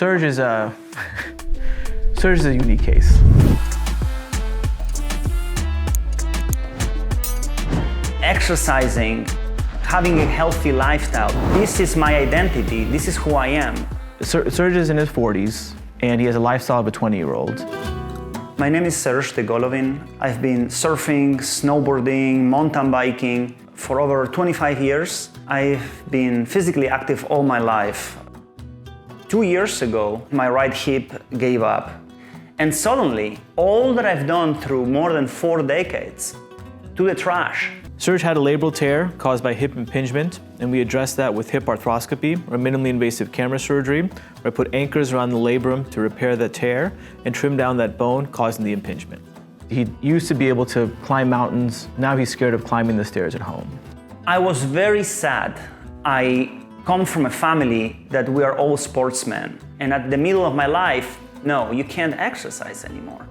Serg is a unique case. Exercising, having a healthy lifestyle, this is my identity, this is who I am. Serg is in his 40s, and he has a lifestyle of a 20-year-old. My name is Serg. I've been surfing, snowboarding, mountain biking for over 25 years. I've been physically active all my life. 2 years ago, my right hip gave up. And suddenly, all that I've done through more than 4 decades, to the trash. Serg had a labral tear caused by hip impingement, and we addressed that with hip arthroscopy, or minimally invasive camera surgery, where I put anchors around the labrum to repair that tear and trim down that bone causing the impingement. He used to be able to climb mountains. Now he's scared of climbing the stairs at home. I was very sad. I come from a family that we are all sportsmen, and at the middle of my life, no, you can't exercise anymore.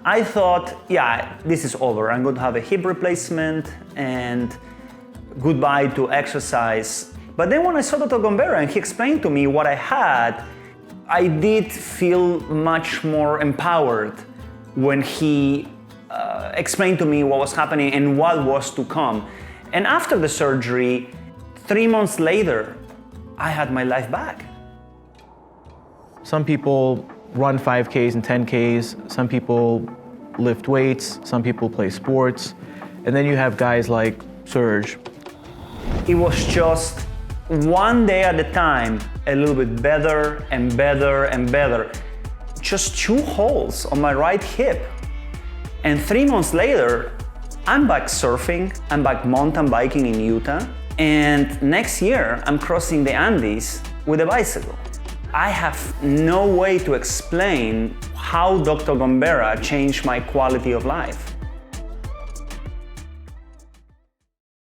I thought, yeah, this is over. I'm going to have a hip replacement and goodbye to exercise. But then when I saw Dr. Gombera and he explained to me what I had, I did feel much more empowered when he explained to me what was happening and what was to come. And after the surgery, 3 months later, I had my life back. Some people run 5Ks and 10Ks, some people lift weights, some people play sports, and then you have guys like Serg. It was just one day at a time, a little bit better and better and better. Just 2 holes on my right hip. And 3 months later, I'm back surfing, I'm back mountain biking in Utah, and next year I'm crossing the Andes with a bicycle. I have no way to explain how Dr. Gombera changed my quality of life.